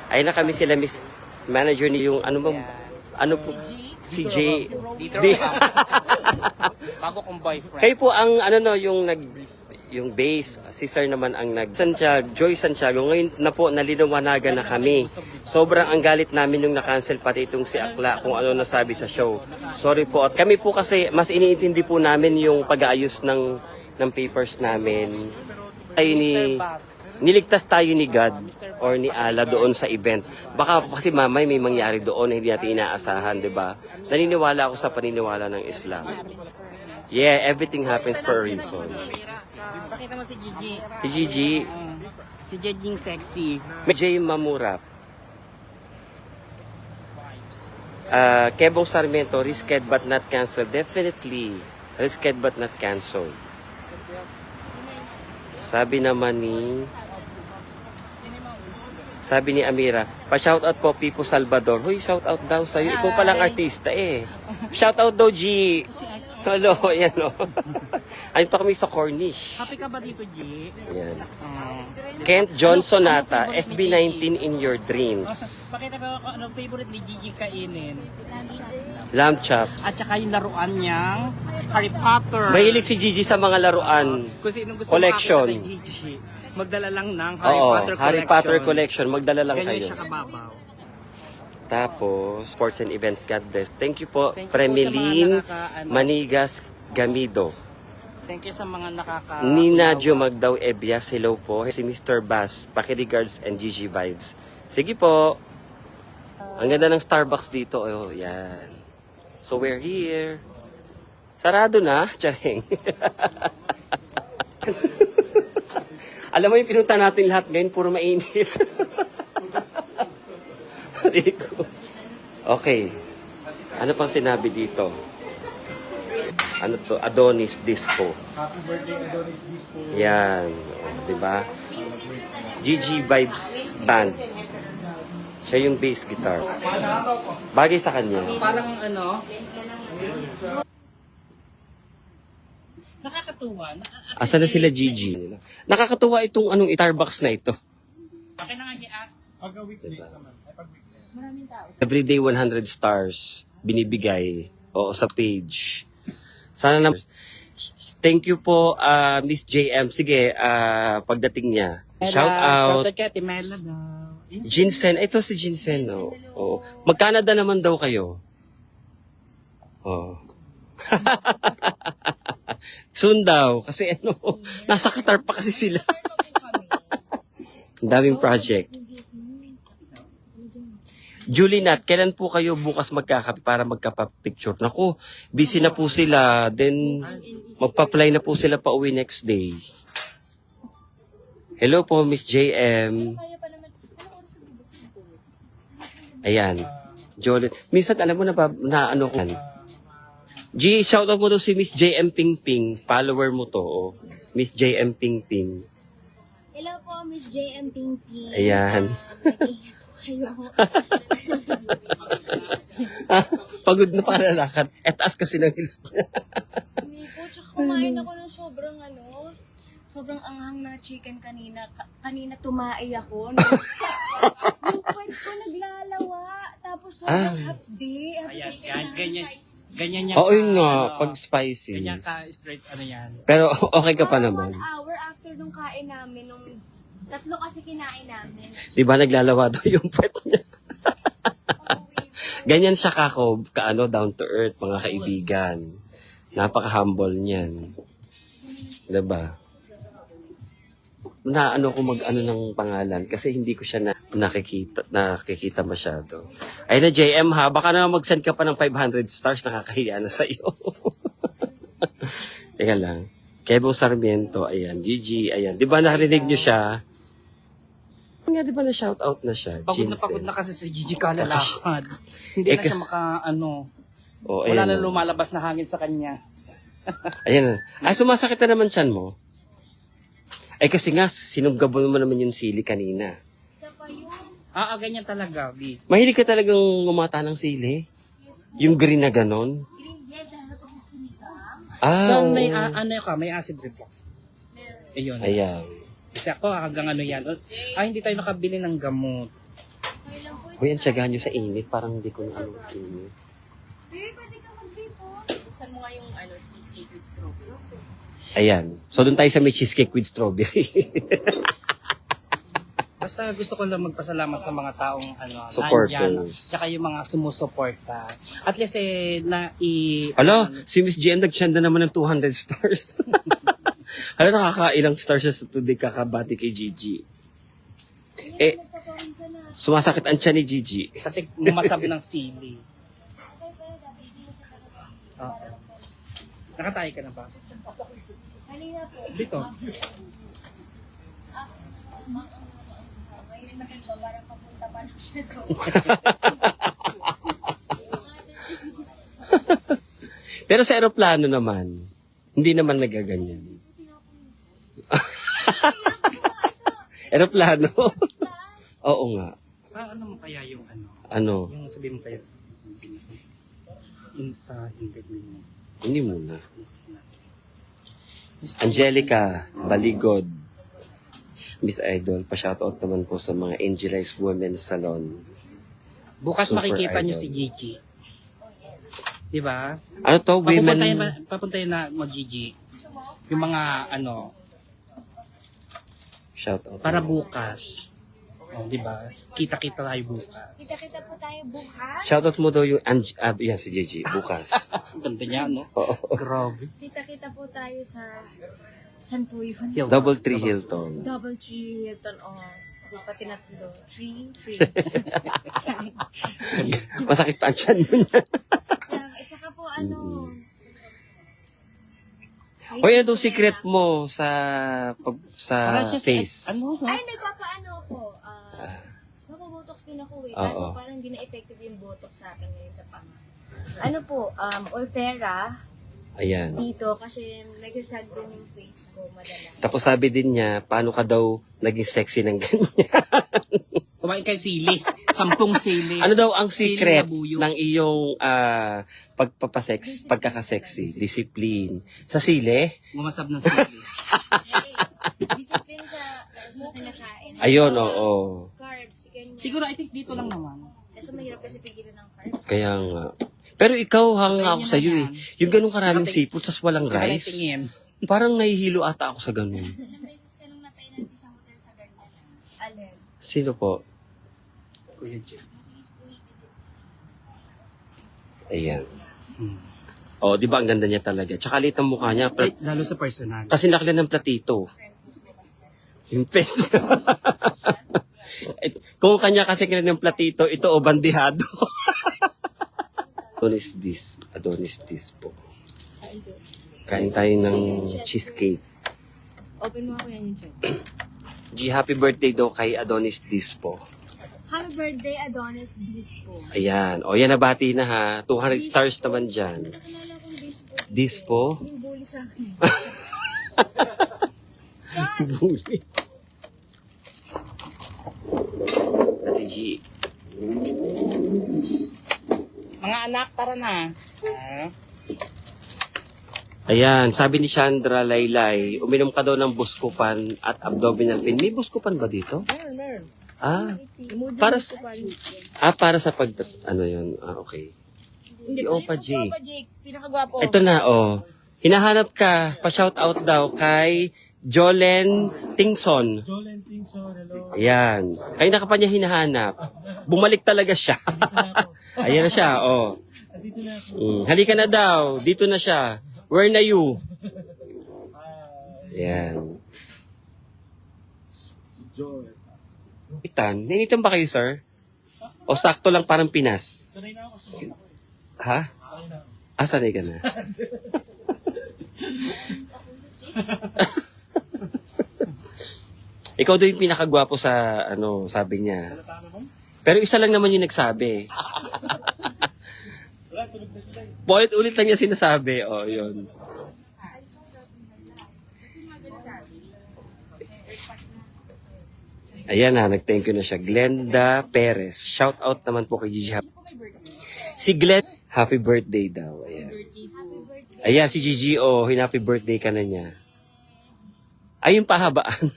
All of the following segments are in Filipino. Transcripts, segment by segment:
Ay na kami sila, Miss Manager ni yung ano mo, ano po, si J. Dito Di- bago kong boyfriend. Kayo po ang ano no, yung base, si Sir naman ang Santiago, Joy Santiago. Ngayon na po, naliliwanagan na kami. Sobrang ang galit namin yung na-cancel pati itong si Akla kung ano nasabi sa show. Sorry po. At kami po kasi, mas iniintindi po namin yung pag-aayos ng papers namin. Niligtas tayo ni God or ni Allah doon sa event. Baka kasi mamay may mangyari doon na hindi natin inaasahan, di ba? Naniniwala ako sa paniniwala ng Islam. Yeah, everything happens for a reason. Pakita mo si Gigi. Si Gigi, Si Gigi sexy. Jay Mamurap, Kebong Sarmiento, risked but not cancelled. Definitely, risked but not cancelled. Sabi ni Amira, pa-shoutout po Pipo Salvador. Hoy, shoutout daw sa'yo. Ikaw palang artista eh. Shoutout daw, G. Hello, ayan o. Ayun to kami sa Cornish. Happy ka ba dito, G? Ayan. Kent John Sonata, SB19 in your dreams. Pakita mo kung anong favorite ni Gigi kainin. Lamb chops. At saka yung laruan niyang Harry Potter. Mahilig si Gigi sa mga laruan. Kung sinong gusto Collection. makakita kay Gigi, magdala lang ng Oo, Harry Potter Collection. Magdala lang Ganyan kayo. siya kababaw. Tapos, sports and events, God bless. Thank you po, Thank you po Premeline sa mga Manigas Gamido. Thank you sa mga nakaka... Nina Jo Magdaw Ebias, hello po. Si Mr. Bass, Pakiregards and Gigi Vibes. Sige po. Ang ganda ng Starbucks dito. Oh, yan. So, we're here. Sarado na, Charing. Alam mo yung pinunta natin lahat ngayon, puro mainit. Okay. Ano pang sinabi dito? Ano to? Adonis Disco. Happy birthday, Adonis Disco. Yan. O, diba? Gigi Vibes Band. Siya yung bass guitar. Bagay sa kanya. Parang ano... Nakakatuwa. Asa na sila Gigi? Nakakatuwa itong anong Starbucks na ito. Akin na nga i-act. Pagka weekdays naman. Ay, pag weekdays. Everyday 100 stars binibigay o sa page. Sana na thank you po Miss JM. Sige, pagdating niya. Shout out Shout out kay Ate Mela daw. Jinsen. Ito si Jinsen. Oh. Mag-Canada naman daw kayo. Oh. Soon daw. Kasi ano, nasa Qatar pa kasi sila. Ang daming project. Julie Nat, kailan po kayo bukas magkakape para magkapapicture? Naku, busy na po sila. Then, magpa-fly na po sila pa uwi next day. Hello po, Miss JM. Ayan. Jolene. Minsan, alam mo na ano ko. G, shoutout mo to si Miss JM Ping Ping. Follower mo to. Oh. Miss JM Ping Ping. Hello po, Miss JM Ping Ping. Ayan. Kayo. Pagod na palalakad. Taas kasi ng heels niya. Hindi po, tsaka kumain ako ng sobrang anghang na chicken kanina. Kanina tumae ako. Yung pants ko naglalawa. Tapos sobrang hapdi. Ayan, ganyan niya. Oo, yun nga. Pag spicy. Ganyan ka straight, ano yan. Pero okay ka pa naman. 1 hour after nung kain namin, nung tatlo kasi kinain namin. Di ba naglalawa daw yung pet niya? Ganyan siya down to earth, mga kaibigan. Napaka-humble niyan. Diba? Na ano ko mag-ano ng pangalan kasi hindi ko siya nakikita masyado. Ay na JM ha, baka na mag-send ka pa ng 500 stars, nakakahiya na sa iyo. Teka lang. Kebo Sarmiento, ayan. Gigi, ayan. Di ba narinig niyo siya? Nga, di ba na-shoutout na siya? Pagod na kasi si Gigi kalalakad. Hindi Eh, na siya Oh, wala na ayan. lumalabas na hangin sa kanya. Ayan. Sumasakit na naman tiyan mo. Ay, kasi nga, sinugabon mo naman yung sili kanina. Isa pa yun. Ganyan talaga, B. Mahilig ka talagang umata ng sili? Yung green na ganon? Green, yes, dahil po sa sinigang. So, Oo. may acid reflux. Ayun. Ayan. Kasi ako hanggang ano yan. Hindi tayo nakabili ng gamot. Hoy, ang tiyaga nyo sa init. Parang hindi ko na ano init. Baby, pwede ka mag-vape po. Buksan mo nga yung cheesecake with strawberry. Ayan. So, doon tayo sa may cheesecake with strawberry. Basta gusto ko lang magpasalamat sa mga taong Supporters. nandyan, tsaka yung mga sumusuporta. At least Hala, si Miss GM nagsyanda naman ng 200 stars. Hala, nakakailang stars siya sa today kakabati kay Gigi. Eh, sumasakit ang tiyan ni Gigi. kasi mumasab ng sili. Oo. Nakatayo ka na ba? Halina po. Dito. Ngayon naman ba, parang papunta pa lang siya doon. Pero sa aeroplano naman, hindi naman nagaganyan. Aeroplano? Oo nga. Ano mo kaya yung Ano? yung sabihin mo kaya invite mo. Hindi muna. Angelica Baligod. Miss Idol, pa-shoutout naman po sa mga Angelized Women's Salon. Bukas Super makikita niyo idol. si Gigi. Di ba? Ano to? Women... Papuntayin na mo Gigi. Yung mga Shoutout. para bukas. Di ba? Kita-kita tayo bukas. Kita-kita po tayo bukas. Shoutout mo daw yung... yan si Gigi. Bukas. Ganda niya, no? Oo. Grabe. Kita-kita po tayo sa... Saan po yun? Hilton. Double Tree Hilton. Double Tree Hilton. Di pa tinatlo. Tree. Masakit pa ang tiyan mo niya. At saka po Hoy, ano daw secret mo sa Para siya face? Ay, nagpapaano ako. Mapabotox din ako eh. Oo. Kaso parang hindi na-effective yung botox sa akin ngayon sa panga. Ano po, Ulthera Ayan. dito kasi nagsasag din yung face ko madalas. Tapos sabi din niya, paano ka daw naging sexy ng ganyan? Kumain kay sili. 10 sili. Ano daw ang secret Sili na buyo. ng iyong pagkakasexy? Discipline. Sa sili? Mumasab ng sili. Discipline sa kinakain. Ayun, oo. Carbs, ganyan. Siguro, I think dito lang naman. Kaso mahirap kasi pigilan ng carbs. Kaya nga. Pero ikaw, hanga ako sa'yo eh. Yung ganun karaming Pati- seafood, tas walang Kaya rice. tingin. Parang nahihilo ata ako sa ganun. Ilang beses ka nung napainan sa hotel sa ganyan. Alin? Sino po? Kuya Jim. Ayan. Hmm. Oh, di ba ang ganda niya talaga? Tsaka liit ang mukha niya. Ay, lalo sa personal. Kasi nakila ng platito. Yung pes. Kung kanya kasi kila ng platito, ito o bandihado. Adonis this po. Kain tayo ng cheesecake. Open mo ako yan yung chest. G, happy birthday daw kay Adonis this po. Happy birthday, Adonis Bispo. Ayan. O, yan nabati na ha. 200 stars naman dyan. Nakilala kong Bispo. This po. Yung bully sa akin. Bully. Ate G. Mga anak, tara na. Ayan, sabi ni Chandra Laylay, uminom ka daw ng buskupan at abdominal pain. May buskupan ba dito? Meron. Ah, para sa, para sa okay. Hindi Opa J. Jake, pinakagwapo. Ito na, hinahanap ka, pa-shout out daw kay Jolen Tingson. Jolen Tingson, hello. Ayan. Ay, naka pa niya hinahanap. Bumalik talaga siya. Ayan na siya, Dito na ako. Halika na daw. Dito na siya. Where na you? Ayan. Joel. Nainitan ba kayo, sir? O sakto lang parang Pinas? Sanay na ako sa mga ako. Ha? Sanay na ako. Sanay ka na. Ikaw daw yung pinakagwapo sa, sabi niya. Halata naman. Pero isa lang naman yung nagsabi. Wala, tulog na sila. Ulit lang niya sinasabi. Yun. Ayan na, nag-thank you na siya. Glenda Perez. Shout out naman po kay Gigi. Si Glenn, happy birthday daw. Ayan. Ayan, si Gigi, happy birthday ka na niya. Ay, yung pahabaan.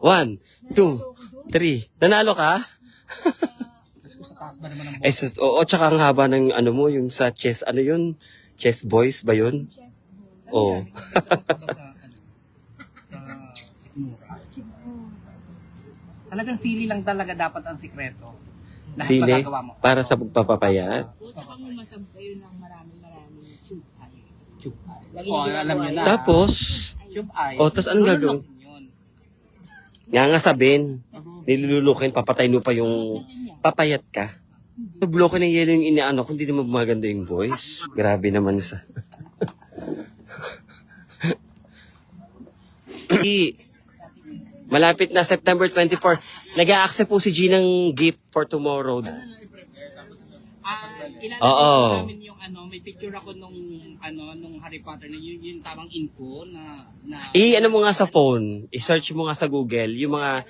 1, 2, 3. Nanalo ka? taas ba naman ang Eh, oo, tsaka ang haba ng ano mo, yung sa chest, ano yun? Chest voice ba yun? Chest bone. Oo. sa sikmura. Talagang sili lang talaga dapat ang sikreto. Lahat Sili, magagawa mo. para sa pagpapapayat. Tsaka mumasab kayo ng maraming tube eyes. Tube eye. Lagi Oh, niyo alam niyo na. Tapos, Tube eye. Oh, tapos anong gagawin? Lulunukin yun. ngangasabin, nilulunukin, papatay mo pa yung papayat ka. Bloke ng yelo yung inaano, kung di naman maganda yung voice. Grabe naman sa... Malapit na September 24. Nag-a-accept po si G ng gift for tomorrow. Ilalagay Oo. ko namin yung may picture ako nung Harry Potter na yung tamang info na Ano mo nga sa phone, i-search mo nga sa Google, yung mga...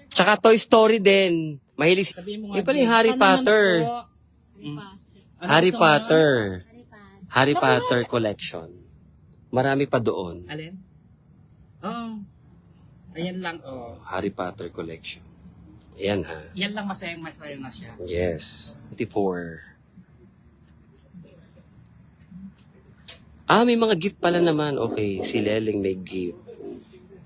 Tsaka Toy Story din. Mahilig... Sabihin mo Yung pala yung Harry Potter. Harry Potter. Harry Potter collection. Marami pa doon. Alin? Oo. Ayan lang. Harry Potter collection. Ayan ha. Yan lang masaya na siya. Yes. 24. May mga gift pala naman. Okay, si Leleng may gift.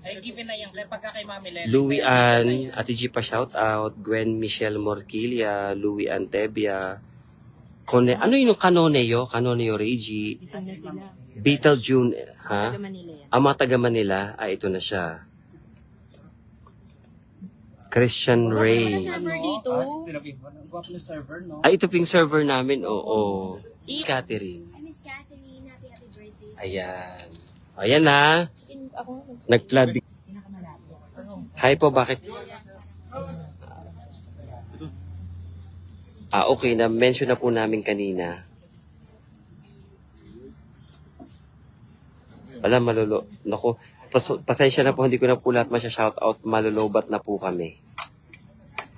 Ay, given na yan. Kaya pagka kay Mami Lele. Louie Ann, Ate G pa shout out, Gwen Michelle Morquilla, Louie Ann Tebia, ano yung Canoneo? Canoneo Reggie, Isang na sila. Beetle June, ha? Taga Manila yan. Ang mga taga Manila, ito na siya. Christian Ray. Server dito. Ang gwapo ng server, no? Ito ping server namin, oo. Catherine. Ay, Miss Kathleen, happy birthday. Ayan. Ayan ha. Ako, Nag-flood. Hi po, bakit? Okay, na-mention na po namin kanina. Wala, Naku, pasensya na po, hindi ko na po lahat masya-shoutout. Malulubat na po kami.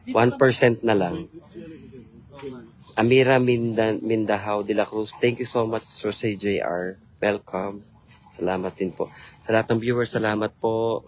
1% na lang. Amira Mindahao de la Cruz. Thank you so much, Sir JR. Welcome. Salamat din po. Sa lahat ng viewers, salamat po.